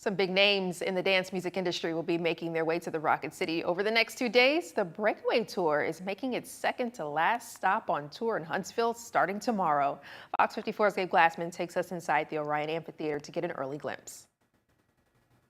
Some big names in the dance music industry will be making their way to the Rocket City over the next 2 days. The Breakaway Tour is making its second to last stop on tour in Huntsville starting tomorrow. Fox 54's Gabe Glassman takes us inside the Orion Amphitheater to get an early glimpse.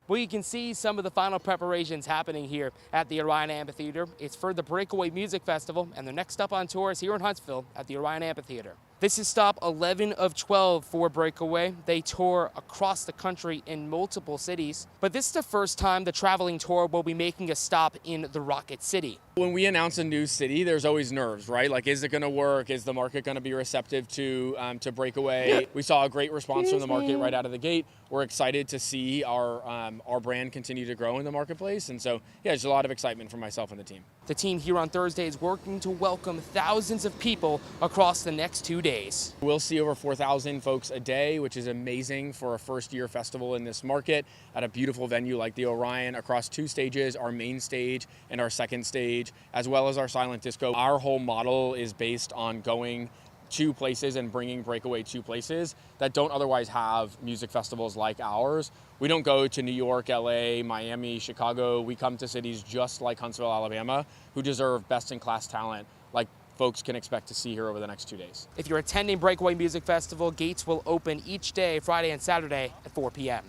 Well, you can see some of the final preparations happening here at the Orion Amphitheater. It's for the Breakaway Music Festival, and their next stop on tour is here in Huntsville at the Orion Amphitheater. This is stop 11 of 12 for Breakaway. They tour across the country in multiple cities, but this is the first time the traveling tour will be making a stop in the Rocket City. When we announce a new city, there's always nerves, right? Like, is it going to work? Is the market going to be receptive to Breakaway? We saw a great response from the market right out of the gate. We're excited to see our brand continue to grow in the marketplace. And so, yeah, there's a lot of excitement from myself and the team. The team here on Thursday is working to welcome thousands of people across the next 2 days. We'll see over 4,000 folks a day, which is amazing for a first-year festival in this market at a beautiful venue like the Orion, across 2 stages, our main stage and our second stage, as well as our silent disco. Our whole model is based on going to places and bringing Breakaway to places that don't otherwise have music festivals like ours. We don't go to New York, LA, Miami, Chicago. We come to cities just like Huntsville, Alabama, who deserve best-in-class talent like folks can expect to see here over the next 2 days. If you're attending Breakaway Music Festival, gates will open each day, Friday and Saturday at 4 p.m.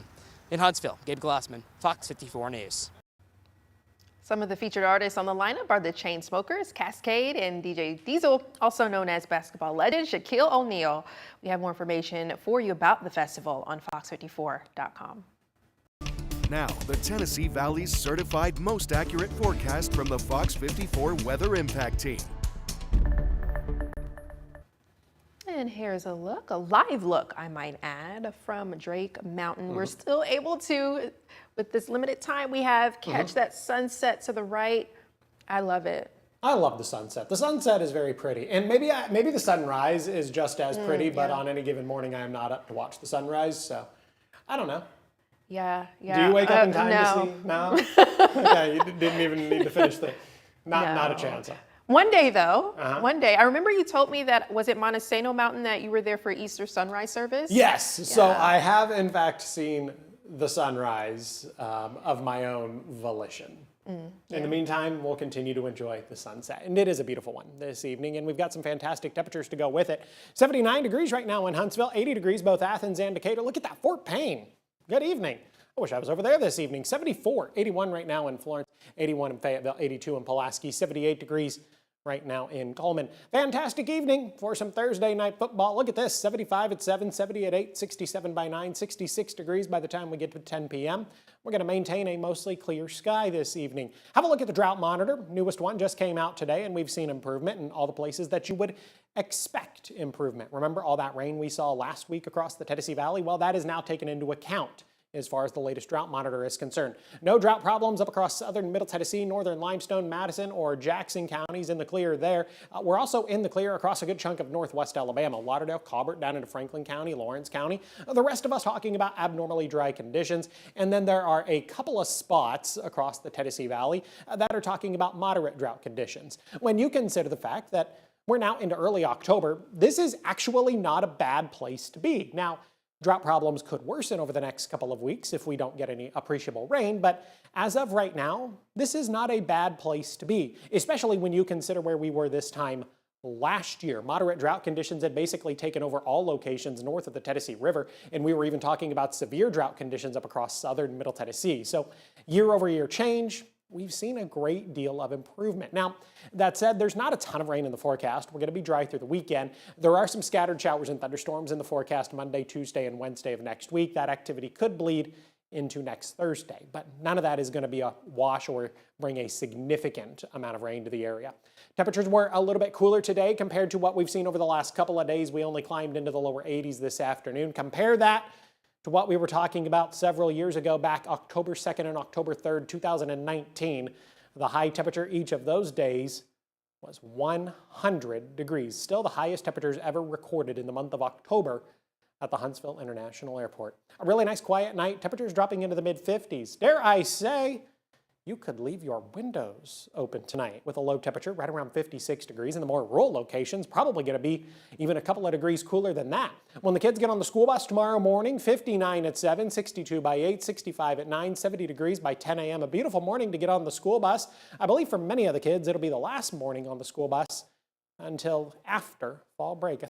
In Huntsville, Gabe Glassman, Fox 54 News. Some of the featured artists on the lineup are the Chainsmokers, Cascade, and DJ Diesel, also known as basketball legend Shaquille O'Neal. We have more information for you about the festival on fox54.com. Now, the Tennessee Valley's certified most accurate forecast from the Fox 54 Weather Impact Team. And here's a look, a live look, I might add, from Drake Mountain. We're still able to, with this limited time we have, catch that sunset to the right. I love it. I love the sunset. The sunset is very pretty. And maybe the sunrise is just as pretty, but on any given morning I am not up to watch the sunrise, so I don't know. Yeah. Do you wake up in time no. to see? No? Okay, you didn't even need to finish the, not a chance. One day, though, one day. I remember you told me that, was it Montesano Mountain that you were there for Easter sunrise service? Yes. Yeah. So I have, in fact, seen the sunrise of my own volition. In the meantime, we'll continue to enjoy the sunset. And it is a beautiful one this evening, and we've got some fantastic temperatures to go with it. 79 degrees right now in Huntsville, 80 degrees both Athens and Decatur. Look at that, Fort Payne. Good evening. I wish I was over there this evening. 74, 81 right now in Florence, 81 in Fayetteville, 82 in Pulaski, 78 degrees right now in Coleman. Fantastic evening for some Thursday night football. Look at this, 75 at 7, 70 at 8, 67 by 9, 66 degrees by the time we get to 10 p.m. We're going to maintain a mostly clear sky this evening. Have a look at the drought monitor. Newest one just came out today, and we've seen improvement in all the places that you would expect improvement. Remember all that rain we saw last week across the Tennessee Valley? Well, that is now taken into account as far as the latest drought monitor is concerned. No drought problems up across southern Middle Tennessee, northern Limestone, Madison, or Jackson counties in the clear there. We're also in the clear across a good chunk of northwest Alabama, Lauderdale, Colbert, down into Franklin County, Lawrence County. The rest of us talking about abnormally dry conditions. And then there are a couple of spots across the Tennessee Valley that are talking about moderate drought conditions. When you consider the fact that we're now into early October, this is actually not a bad place to be. Now, drought problems could worsen over the next couple of weeks if we don't get any appreciable rain, but as of right now, this is not a bad place to be, especially when you consider where we were this time last year. Moderate drought conditions had basically taken over all locations north of the Tennessee River, and we were even talking about severe drought conditions up across southern Middle Tennessee. So year-over-year change, we've seen a great deal of improvement. Now, that said, there's not a ton of rain in the forecast. We're going to be dry through the weekend. There are some scattered showers and thunderstorms in the forecast Monday, Tuesday, and Wednesday of next week. That activity could bleed into next Thursday, but none of that is going to be a wash or bring a significant amount of rain to the area. Temperatures were a little bit cooler today compared to what we've seen over the last couple of days. We only climbed into the lower 80s this afternoon. Compare that to what we were talking about several years ago, back October 2nd and October 3rd, 2019. The high temperature each of those days was 100 degrees. Still the highest temperatures ever recorded in the month of October at the Huntsville International Airport. A really nice quiet night, temperatures dropping into the mid-50s. Dare I say, you could leave your windows open tonight with a low temperature right around 56 degrees. In the more rural locations, probably going to be even a couple of degrees cooler than that. When the kids get on the school bus tomorrow morning, 59 at 7, 62 by 8, 65 at 9, 70 degrees by 10 a.m. A beautiful morning to get on the school bus. I believe for many of the kids, it'll be the last morning on the school bus until after fall break.